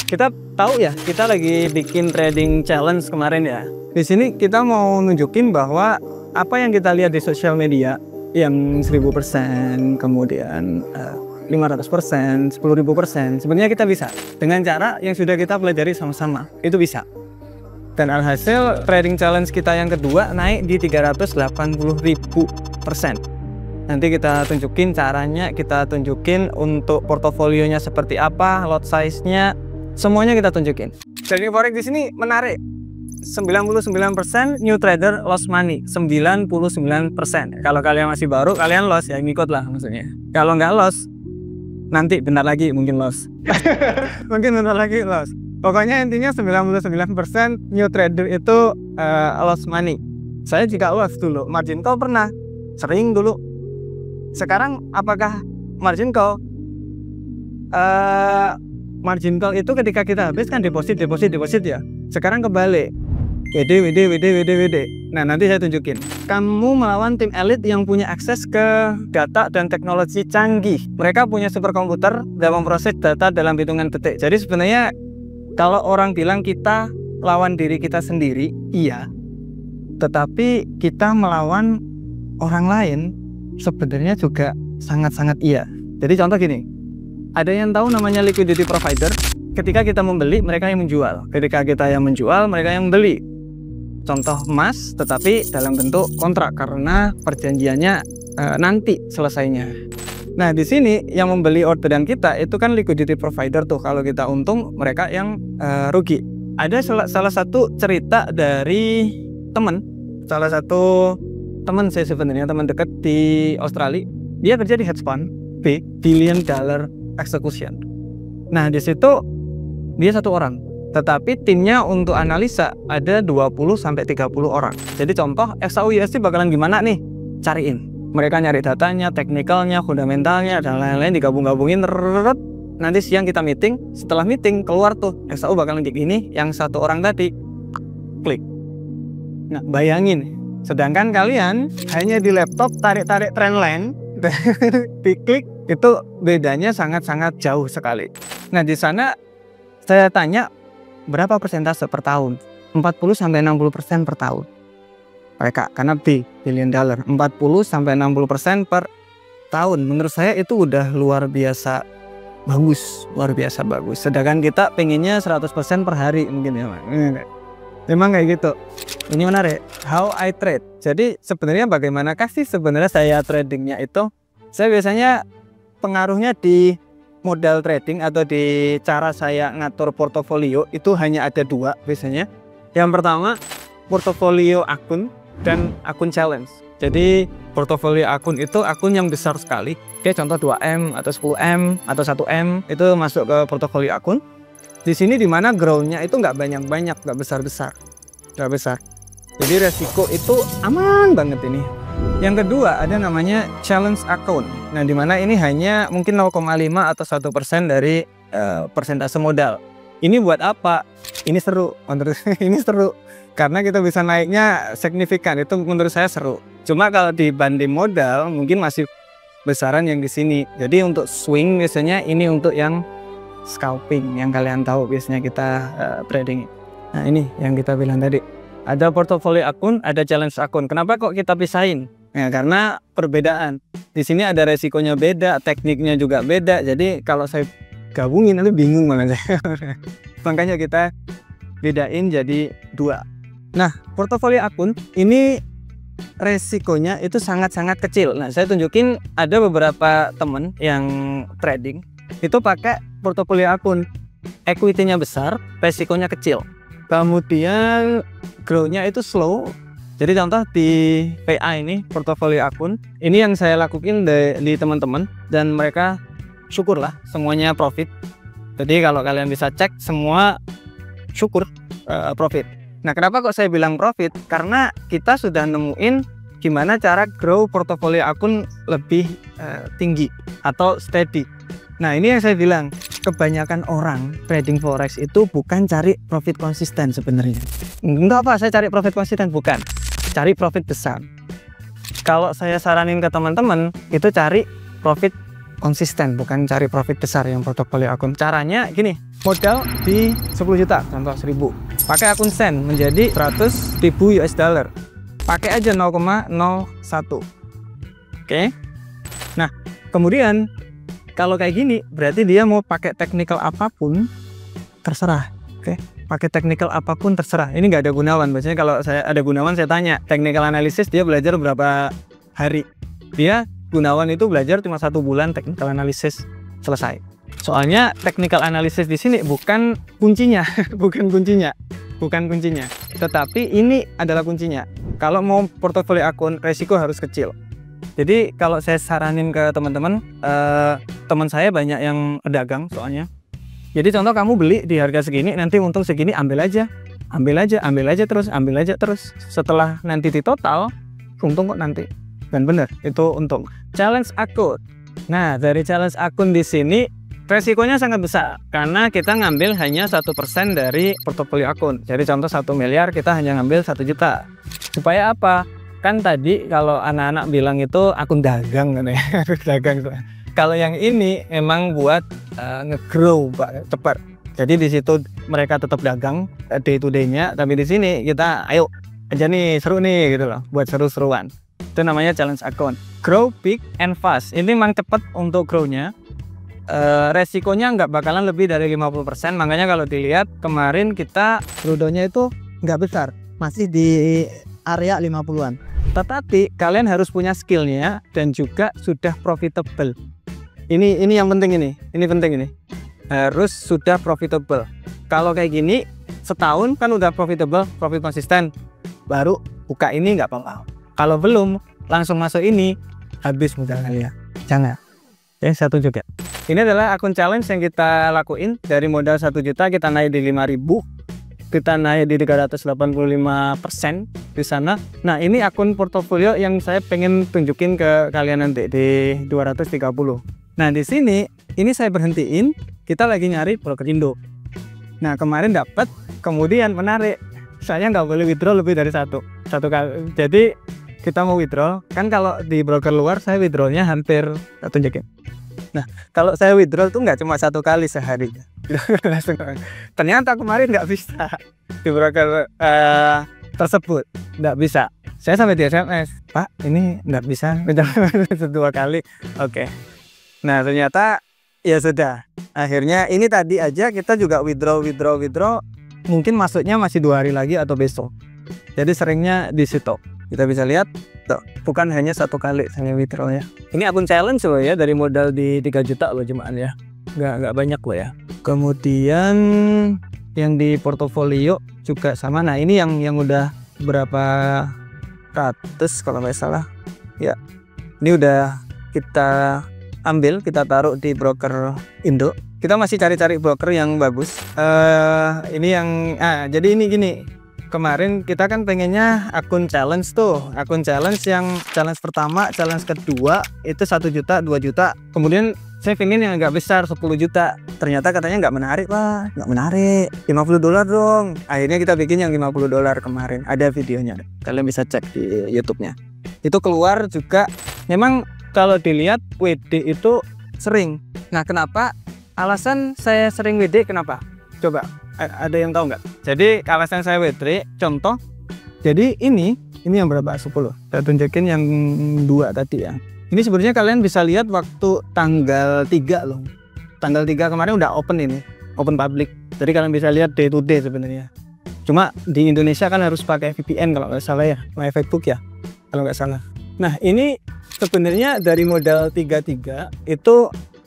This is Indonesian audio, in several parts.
Kita tahu ya, kita lagi bikin trading challenge kemarin ya. Di sini kita mau nunjukin bahwa apa yang kita lihat di sosial media yang 1000%, kemudian 500%, 10.000%, sebenarnya kita bisa dengan cara yang sudah kita pelajari sama-sama. Itu bisa. Dan alhasil trading challenge kita yang kedua naik di 380.000%. Nanti kita tunjukin caranya, kita tunjukin untuk portofolionya seperti apa, lot size-nya, semuanya kita tunjukin. Trading forex di sini menarik. 99% new trader lost money, 99%. Kalau kalian masih baru, kalian loss ya, ngikut lah maksudnya. Kalau nggak loss, nanti bentar lagi mungkin loss. Mungkin bentar lagi loss. Pokoknya intinya 99% new trader itu lost money. Saya juga loss dulu, margin call pernah, sering dulu. Sekarang apakah margin call? Margin call itu ketika kita habis kan deposit ya. Sekarang kebalik. WD. Nah, nanti saya tunjukin. Kamu melawan tim elit yang punya akses ke data dan teknologi canggih. Mereka punya superkomputer dan memproses data dalam hitungan detik. Jadi sebenarnya kalau orang bilang kita lawan diri kita sendiri, iya. Tetapi kita melawan orang lain sebenarnya juga sangat-sangat iya. Jadi contoh gini, ada yang tahu namanya liquidity provider. Ketika kita membeli, mereka yang menjual. Ketika kita yang menjual, mereka yang beli. Contoh emas, tetapi dalam bentuk kontrak karena perjanjiannya nanti selesainya. Nah, di sini yang membeli orderan kita itu kan liquidity provider tuh. Kalau kita untung, mereka yang rugi. Ada salah satu cerita dari teman, salah satu teman saya sebenarnya, teman dekat di Australia. Dia kerja di hedge fund, $1 billion execution. Nah, di situ dia satu orang, tetapi timnya untuk analisa ada 20-30 orang. Jadi contoh XAU USD bakalan gimana nih? Cariin. Mereka nyari datanya, teknikalnya, fundamentalnya, dan lain-lain digabung-gabungin. Nanti siang kita meeting. Setelah meeting keluar tuh XAU bakalan kayak gini. Yang satu orang tadi klik. Nah, bayangin. Sedangkan kalian hanya di laptop tarik-tarik trendline, diklik, itu bedanya sangat-sangat jauh sekali. Nah, di sana saya tanya berapa persentase per tahun? 40-60% per tahun. Mereka karena billion dollar, 40-60% per tahun. Menurut saya itu udah luar biasa bagus, Sedangkan kita pengennya 100% per hari mungkin ya, memang kayak gitu. Ini menarik. How I trade. Jadi sebenarnya bagaimanakah sih sebenarnya saya tradingnya itu? Saya biasanya pengaruhnya di modal trading atau di cara saya ngatur portofolio itu hanya ada dua biasanya. Yang pertama, portofolio akun dan akun challenge. Jadi portofolio akun itu akun yang besar sekali. Oke, contoh 2M atau 10M atau 1M itu masuk ke portofolio akun. Di sini dimana grow-nya itu nggak banyak-banyak, nggak besar-besar, nggak besar. Jadi resiko itu aman banget ini. Yang kedua ada namanya challenge account. Nah, dimana ini hanya mungkin 0,5 atau 1% dari persentase modal. Ini buat apa? Ini seru, menurut ini seru karena kita bisa naiknya signifikan. Itu menurut saya seru. Cuma kalau dibanding modal mungkin masih besaran yang di sini. Jadi untuk swing biasanya ini untuk yang scalping yang kalian tahu biasanya kita trading. Nah, ini yang kita bilang tadi. Ada portofolio akun, ada challenge akun. Kenapa kok kita pisahin? Ya, karena perbedaan. Di sini ada resikonya beda, tekniknya juga beda. Jadi kalau saya gabungin nanti bingung banget. Makanya kita bedain jadi dua. Nah, portofolio akun ini resikonya itu sangat-sangat kecil. Nah, saya tunjukin ada beberapa temen yang trading itu pakai portofolio akun. Equity-nya besar, resikonya kecil. Kemudian grow-nya itu slow. Jadi contoh di PA ini portofolio akun ini yang saya lakuin di teman-teman dan mereka syukurlah semuanya profit. Jadi kalau kalian bisa cek semua syukur profit. Nah, kenapa kok saya bilang profit? Karena kita sudah nemuin gimana cara grow portofolio akun lebih tinggi atau steady. Nah, ini yang saya bilang, kebanyakan orang trading forex itu bukan cari profit konsisten sebenarnya. Enggak apa, saya cari profit konsisten, bukan. Cari profit besar. Kalau saya saranin ke teman-teman, itu cari profit konsisten, bukan cari profit besar yang portofolio akun. Caranya gini, modal di 10 juta, contoh 1000. Pakai akun Sen menjadi 100.000 US dollar. Pakai aja 0,01. Oke. Nah, kemudian kalau kayak gini, berarti dia mau pakai technical apapun, terserah. Oke. Pakai technical apapun terserah. Ini nggak ada Gunawan. Biasanya kalau saya ada Gunawan, saya tanya technical analysis dia belajar berapa hari. Dia Gunawan itu belajar cuma 1 bulan technical analysis, selesai. Soalnya technical analysis di sini bukan kuncinya, bukan kuncinya. Tetapi ini adalah kuncinya. Kalau mau portofolio akun, resiko harus kecil. Jadi kalau saya saranin ke teman-teman, teman saya banyak yang dagang soalnya. Jadi contoh kamu beli di harga segini, nanti untung segini, ambil aja terus. Setelah nanti di total, untung kok nanti. Dan benar, itu untung. Challenge akun. Nah, dari challenge akun di sini resikonya sangat besar karena kita ngambil hanya 1% dari portofolio akun. Jadi contoh 1 miliar kita hanya ngambil 1 juta. Supaya apa? Kan tadi kalau anak-anak bilang itu akun dagang kan ya. Dagang. Kalau yang ini emang buat nge-grow Pak, cepat. Jadi di situ mereka tetap dagang day to day-nya, tapi di sini kita ayo aja nih seru nih gitu loh, buat seru-seruan. Itu namanya challenge akun. Grow big and fast. Ini memang cepat untuk grow-nya. Resikonya nggak bakalan lebih dari 50%. Makanya kalau dilihat kemarin kita rudonya itu nggak besar, masih di area 50-an. Tetapi kalian harus punya skillnya dan juga sudah profitable. Ini yang penting ini penting ini. Harus sudah profitable. Kalau kayak gini setahun kan udah profitable, profit konsisten, baru buka ini nggak apa-apa. Kalau belum langsung masuk ini, habis modal kalian. Jangan. Ya, 1 juta. Ini adalah akun challenge yang kita lakuin. Dari modal 1 juta kita naik di 5.000, kita naik di 385% di sana. Nah, ini akun portofolio yang saya pengen tunjukin ke kalian nanti di 230. Nah, di sini ini saya berhentiin, kita lagi nyari broker Indo. Nah, kemarin dapat, kemudian menarik. Saya nggak boleh withdraw lebih dari satu kali. Jadi kita mau withdraw, kan kalau di broker luar saya withdrawnya hampir, tunjukin. Nah, kalau saya withdraw tuh nggak cuma 1 kali sehari. Ternyata kemarin nggak bisa di broker tersebut, nggak bisa. Saya sampai di SMS, Pak, ini nggak bisa 2 kali. Oke. Nah, ternyata ya sudah. Akhirnya ini tadi aja kita juga withdraw. Mungkin masuknya masih 2 hari lagi atau besok. Jadi seringnya di situ. Kita bisa lihat, tuh, bukan hanya 1 kali saya withdraw ya. Ini akun challenge loh ya, dari modal di 3 juta loh cuman ya. Nggak banyak loh ya. Kemudian yang di portofolio juga sama. Nah, ini yang udah berapa ratus kalau nggak salah. Ya, ini udah kita ambil, kita taruh di broker Indo. Kita masih cari-cari broker yang bagus. Ini yang jadi ini gini. Kemarin kita kan pengennya akun challenge tuh. Akun challenge yang challenge pertama, challenge kedua itu 1 juta, 2 juta. Kemudian saya pengen yang agak besar 10 juta. Ternyata katanya nggak menarik, Pak. Nggak menarik. $50 dong. Akhirnya kita bikin yang $50 kemarin. Ada videonya. Kalian bisa cek di YouTube-nya. Itu keluar juga. Memang kalau dilihat WD itu sering. Nah, kenapa? Alasan saya sering WD kenapa? Coba, ada yang tahu nggak? Jadi alasan saya WD, contoh. Jadi ini yang berapa? 10. Saya tunjukin yang 2 tadi ya. Ini sebenarnya kalian bisa lihat waktu tanggal 3 loh. Tanggal 3 kemarin udah open ini, open public. Jadi kalian bisa lihat day to day sebenarnya. Cuma di Indonesia kan harus pakai VPN kalau nggak salah ya, My Facebook ya, kalau nggak salah. Nah, ini sebenarnya dari modal 33 itu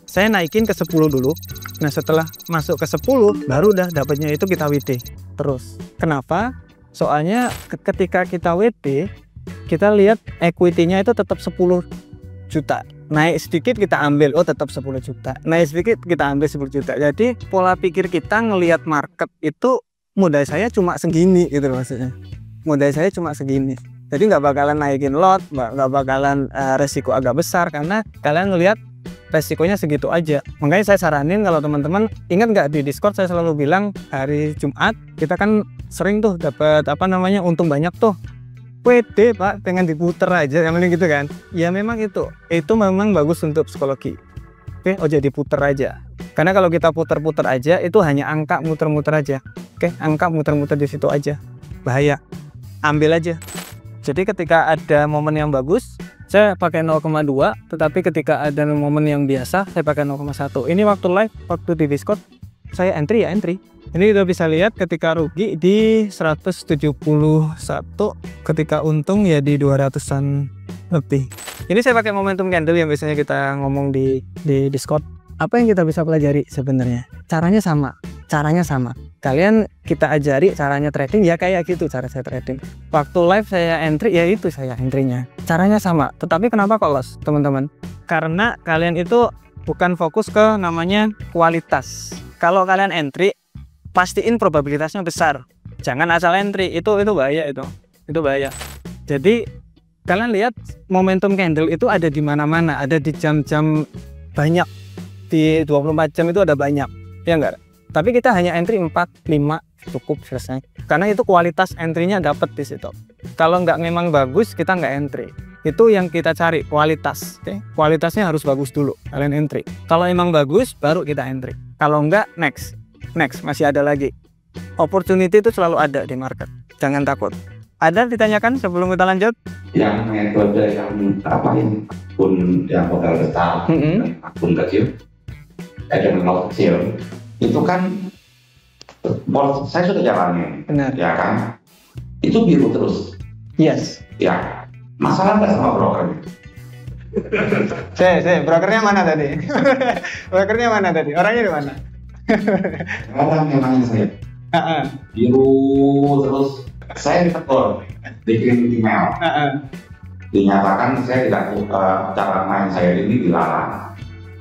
saya naikin ke 10 dulu. Nah, setelah masuk ke 10 baru udah dapatnya itu kita WD terus. Kenapa? Soalnya ketika kita WD, kita lihat equity-nya itu tetap 10 juta. Naik sedikit kita ambil, oh tetap 10 juta. Naik sedikit kita ambil 10 juta. Jadi pola pikir kita ngelihat market itu modal saya cuma segini gitu maksudnya. Modal saya cuma segini. Jadi nggak bakalan naikin lot, nggak bakalan resiko agak besar karena kalian ngelihat resikonya segitu aja. Makanya saya saranin kalau teman-teman ingat nggak di Discord saya selalu bilang hari Jumat kita kan sering tuh dapat untung banyak tuh. WD Pak, pengen diputer aja yang penting gitu kan. Ya memang itu memang bagus untuk psikologi. Oke, ojo diputer aja. Karena kalau kita puter-puter aja itu hanya angka muter-muter aja. Oke, angka muter-muter di situ aja. Bahaya. Ambil aja. Jadi ketika ada momen yang bagus, saya pakai 0,2, tetapi ketika ada momen yang biasa, saya pakai 0,1. Ini waktu live, waktu di Discord, saya entry ya, entry. Ini kita bisa lihat ketika rugi di 171, ketika untung ya di 200-an lebih. Ini saya pakai momentum candle yang biasanya kita ngomong di Discord. Apa yang kita bisa pelajari sebenarnya? Caranya sama. Kalian kita ajari caranya trading ya kayak gitu cara saya trading. Waktu live saya entry ya itu saya entry-nya. Caranya sama. Tetapi kenapa kok loss, teman-teman? Karena kalian itu bukan fokus ke namanya kualitas. Kalau kalian entry, pastiin probabilitasnya besar. Jangan asal entry, itu bahaya itu bahaya. Jadi kalian lihat momentum candle itu ada di mana-mana, ada di jam-jam banyak, di 24 jam itu ada banyak, ya enggak? Tapi kita hanya entry 4, 5 cukup selesai. Karena itu kualitas entry-nya dapat di situ. Kalau nggak memang bagus kita nggak entry. Itu yang kita cari, kualitas. Oke? Kualitasnya harus bagus dulu kalian entry. Kalau emang bagus baru kita entry. Kalau nggak next masih ada lagi. Opportunity itu selalu ada di market. Jangan takut. Ada ditanyakan sebelum kita lanjut? Yang metode yang akun yang modal besar, akun kecil, modal kecil, itu kan saya sudah jalani. Benar. Ya kan? Itu biru terus. Yes. Ya. Masalah nggak sama broker? Brokernya mana tadi? Brokernya mana tadi? Orangnya di mana? Orang memang saya. Biru terus. Saya ditegur, dikirim email, dinyatakan saya tidak cara main saya ini dilarang,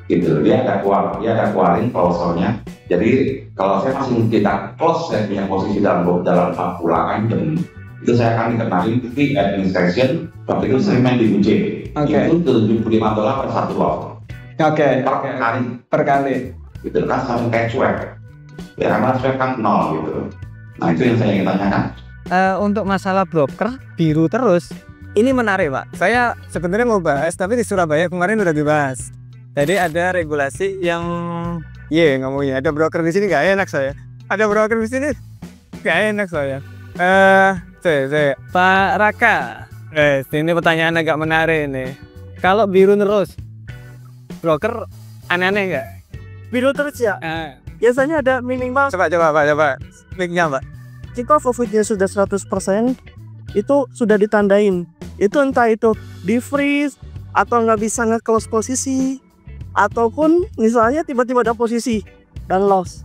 gitu. Dia ada keluarin klausulnya. Jadi kalau saya masih tidak close saya punya posisi dalam 40 jam, itu saya akan dikenalin fee administration. Waktu itu saya main di UJ, itu $75 per satu lot. Per kali. Gitu kan sampai kayak cuek. Ya karena cuek kan 0 gitu. Nah itu yang saya ingin tanyakan. Untuk masalah broker biru terus, ini menarik Pak. Saya sebenarnya mau bahas, tapi di Surabaya kemarin udah dibahas. Jadi ada regulasi yang, ngomongnya ada broker di sini nggak enak saya. Ada broker di sini nggak enak saya. Pak Raka, ini pertanyaan agak menarik nih. Kalau biru terus, broker aneh-aneh nggak? Biru terus ya? Biasanya ada minimal. Coba mic-nya Pak. Jika profitnya sudah 100%, itu sudah ditandain. Itu entah itu di freeze atau nggak bisa nge-close posisi, ataupun misalnya tiba-tiba ada posisi dan loss.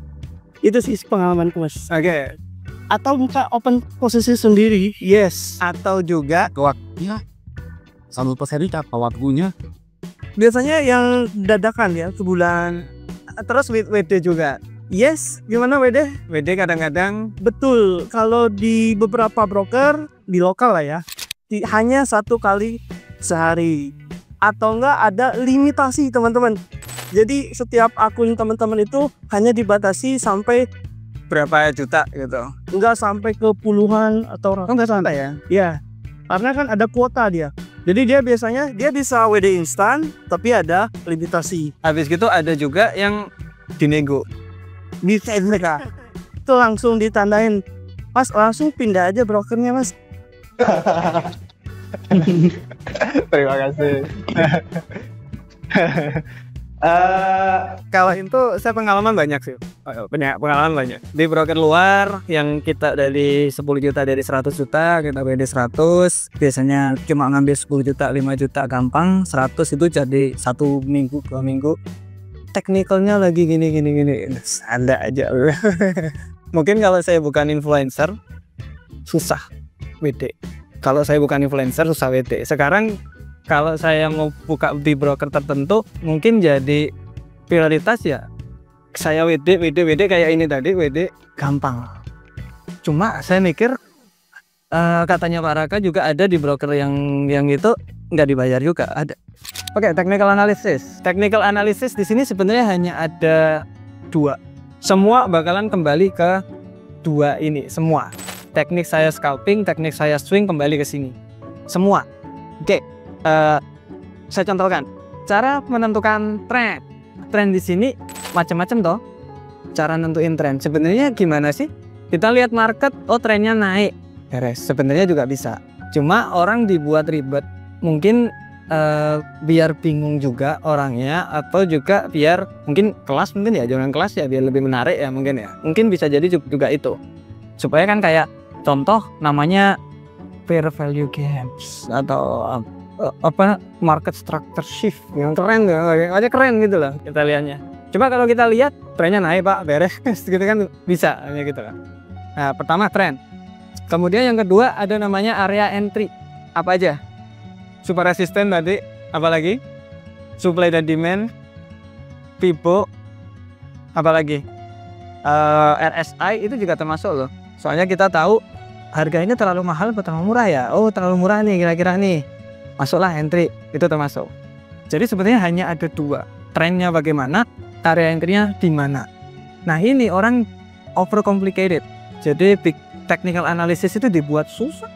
Itu sih pengalamanku Mas. Oke. Atau buka open posisi sendiri. Yes. Atau juga waktunya 1% apa waktunya? Biasanya yang dadakan ya sebulan. Terus WD juga. Yes, gimana WD? WD kadang-kadang betul. Kalau di beberapa broker di lokal lah ya, hanya 1 kali sehari, atau enggak ada limitasi teman-teman. Jadi setiap akun teman-teman itu hanya dibatasi sampai berapa juta gitu. Enggak sampai ke puluhan atau enggak sampai ya? Iya. Karena kan ada kuota dia. Jadi dia biasanya bisa WD instan tapi ada limitasi. Habis gitu ada juga yang dinego. Bisa mereka itu langsung ditandain, Mas langsung pindah aja brokernya Mas. Terima kasih. Kalau itu saya pengalaman banyak sih, pengalaman banyak di broker luar yang kita dari 10 juta, dari 100 juta kita WD 100, biasanya cuma ngambil 10 juta 5 juta gampang, 100 itu jadi 1 minggu 2 minggu. Teknikalnya lagi gini ada aja. Mungkin kalau saya bukan influencer susah WD. Kalau saya bukan influencer susah WD. Sekarang kalau saya mau buka di broker tertentu mungkin jadi prioritas ya saya WD kayak ini tadi, WD gampang. Cuma saya mikir katanya Pak Raka juga ada di broker yang itu nggak dibayar juga ada. Oke, technical analysis. Technical analysis di sini sebenarnya hanya ada 2. Semua bakalan kembali ke 2 ini, semua. Teknik saya scalping, teknik saya swing kembali ke sini. Semua. Oke, saya contohkan. Cara menentukan trend. tren di sini macam-macam toh. Cara nentuin tren sebenarnya gimana sih? Kita lihat market, oh trennya naik, beres. Sebenarnya juga bisa. Cuma orang dibuat ribet. Mungkin biar bingung juga orangnya, atau juga biar mungkin kelas, mungkin ya jangan kelas ya, biar lebih menarik ya mungkin ya. Mungkin bisa jadi juga itu. Supaya kan kayak contoh namanya fair value games atau apa market structure shift yang keren aja, keren gitu loh kita lihatnya. Coba kalau kita lihat trennya naik pak, beres gitu kan, bisa gitu kan. Nah pertama tren, kemudian yang kedua ada namanya area entry. Apa aja? Super resisten tadi, apalagi supply dan demand, Fibo, apalagi RSI itu juga termasuk loh. Soalnya kita tahu harganya terlalu mahal atau terlalu murah ya. Oh terlalu murah nih kira-kira nih, masuklah entry, itu termasuk. Jadi sebenarnya hanya ada dua, trennya bagaimana, area entry-nya di mana. Nah ini orang over complicated. Jadi big technical analysis itu dibuat susah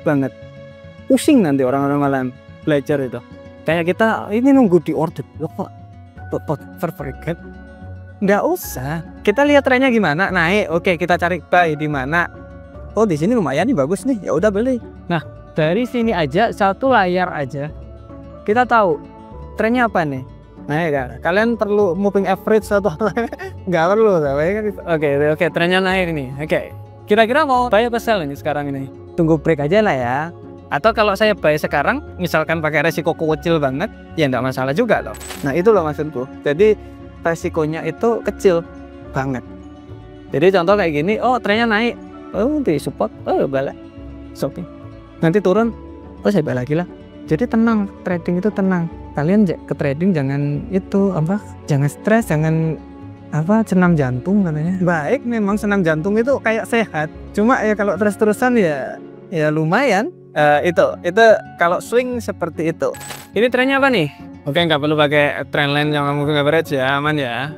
banget. Pusing nanti orang-orang malam belajar itu. Kayak kita ini nunggu di order loh kok terperikat. Nggak usah. Kita lihat trennya gimana, naik, oke kita cari buy di mana. Oh di sini lumayan nih, bagus nih, ya udah beli. Nah dari sini aja satu layar aja kita tahu trennya apa nih. Naik kan? Kalian perlu moving average atau nggak perlu? Oke, trennya naik nih. Oke. Kira-kira mau buy apa sell ini sekarang ini? Tunggu break aja lah ya. Atau kalau saya buy sekarang, misalkan pakai resiko kecil banget, ya enggak masalah juga loh. Nah itu loh maksudku. Jadi resikonya itu kecil banget. Jadi contoh kayak gini, oh trennya naik, oh di support, oh balik, shopping. Nanti turun, oh saya balik lagi lah. Jadi tenang, trading itu tenang. Kalian ke trading jangan itu apa? Jangan stres, jangan apa senam jantung katanya. Baik, memang senam jantung itu kayak sehat. Cuma ya kalau terus-terusan ya lumayan. Itu kalau swing seperti itu. Ini trennya apa nih? Oke, nggak perlu pakai trendline yang moving average ya, aman ya.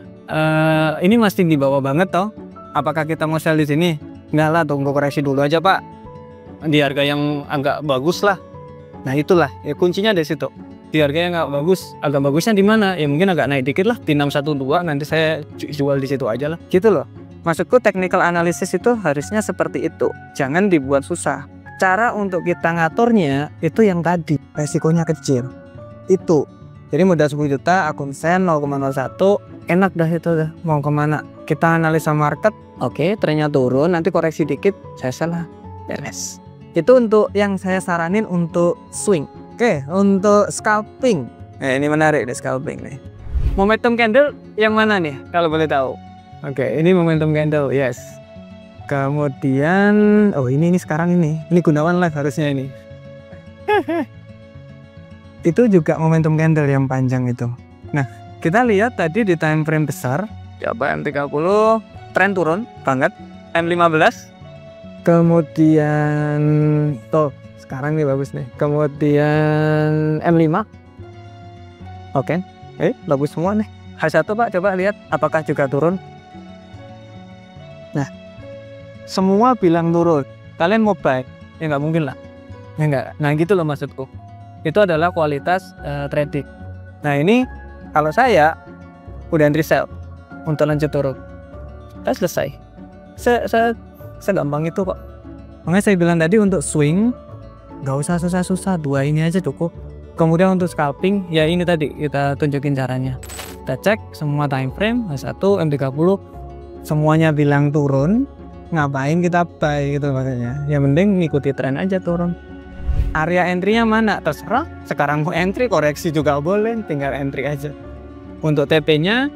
Ini masih di bawah banget toh. Apakah kita mau sell di sini? Nggak lah, tunggu koreksi dulu aja pak. Di harga yang agak bagus lah. Nah itulah ya kuncinya di situ. Di harga yang nggak bagus, agak bagusnya di mana? Ya mungkin agak naik dikit lah di 612. Nanti saya jual di situ aja lah. Gitu loh. Maksudku technical analysis itu harusnya seperti itu. Jangan dibuat susah. Cara untuk kita ngaturnya itu yang tadi, resikonya kecil. Itu. Jadi modal 10 juta, akun sen 0,01, enak dah itu dah. Mau kemana? Kita analisa market, oke, trennya turun, nanti koreksi dikit, saya salah, beres. Itu untuk yang saya saranin untuk swing. Oke, untuk scalping. Nah, ini menarik deh scalping nih. Momentum candle yang mana nih kalau boleh tahu? Oke, ini momentum candle, yes. Kemudian, oh ini sekarang ini Gunawan Live harusnya ini. Itu juga momentum candle yang panjang itu. Nah, kita lihat tadi di time frame besar, coba M30 tren turun banget, M15. Kemudian tuh sekarang nih bagus nih. Kemudian M5. Oke. Bagus semua nih. H1 Pak, coba lihat apakah juga turun. Nah, semua bilang turun. Kalian mau buy? Ya nggak mungkin lah. Ya nggak. Nah gitu loh maksudku. Itu adalah kualitas trading. Nah ini kalau saya udah entry sell untuk lanjut turun. Udah selesai. Saya gampang itu kok. Makanya saya bilang tadi untuk swing nggak usah susah-susah. 2 ini aja cukup. Kemudian untuk scalping ya ini tadi kita tunjukin caranya. Kita cek semua time frame H1, M30 semuanya bilang turun. Ngapain kita buy gitu makanya. Yang penting ngikuti tren aja turun. Area entry-nya mana? Terserah. Sekarang mau entry, koreksi juga boleh, tinggal entry aja. Untuk TP-nya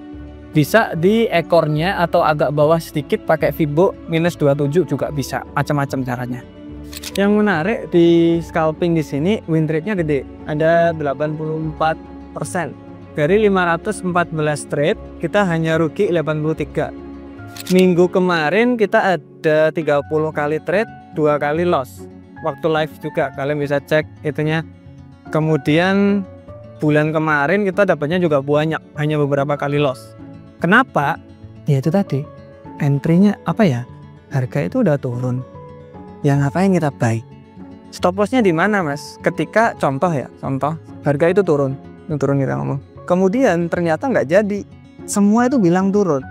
bisa di ekornya atau agak bawah sedikit pakai Fibo minus 27 juga bisa. Macam-macam caranya. Yang menarik di scalping di sini win rate-nya gede. Ada 84%. Dari 514 trade, kita hanya rugi 83. Minggu kemarin kita ada 30 kali trade, 2 kali loss. Waktu live juga kalian bisa cek itunya. Kemudian bulan kemarin kita dapatnya juga banyak, hanya beberapa kali loss. Kenapa? Ya itu tadi, entry-nya apa ya? Harga itu udah turun. Ya ngapain kita buy? Stop loss-nya di mana, Mas? Ketika contoh harga itu turun kita ngomong. kemudian ternyata nggak jadi. Semua itu bilang turun.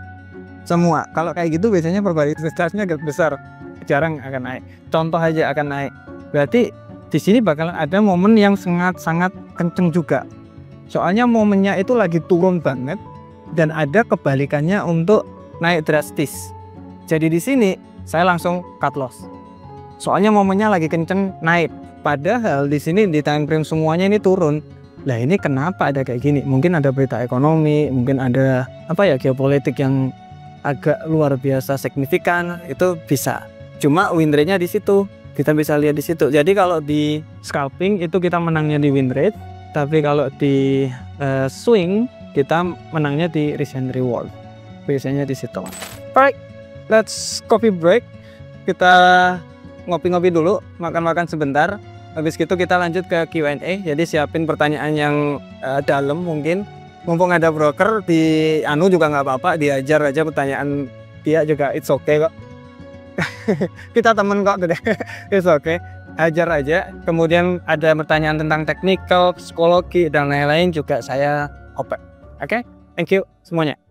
Semua. Kalau kayak gitu biasanya probabilitasnya besar, jarang akan naik. Contoh aja akan naik. Berarti di sini bakalan ada momen yang sangat kenceng juga. Soalnya momennya itu lagi turun banget dan ada kebalikannya untuk naik drastis. Jadi di sini saya langsung cut loss. Soalnya momennya lagi kenceng naik. Padahal di sini di time frame semuanya ini turun. Lah ini kenapa ada kayak gini? Mungkin ada berita ekonomi, mungkin ada geopolitik yang agak luar biasa signifikan, itu bisa. Cuma win rate-nya di situ. Kita bisa lihat di situ. Jadi kalau di scalping itu kita menangnya di win rate, tapi kalau di swing kita menangnya di risk and reward. Biasanya di situ. Alright, let's coffee break. Kita ngopi-ngopi dulu, makan-makan sebentar. Habis itu kita lanjut ke Q&A. Jadi siapin pertanyaan yang dalam mungkin. Mumpung ada broker di juga nggak apa-apa, diajar aja pertanyaan dia juga, it's okay kok. Kita temen kok, it's okay. Ajar aja. Kemudian ada pertanyaan tentang technical, psikologi dan lain-lain juga saya open. Oke, thank you semuanya.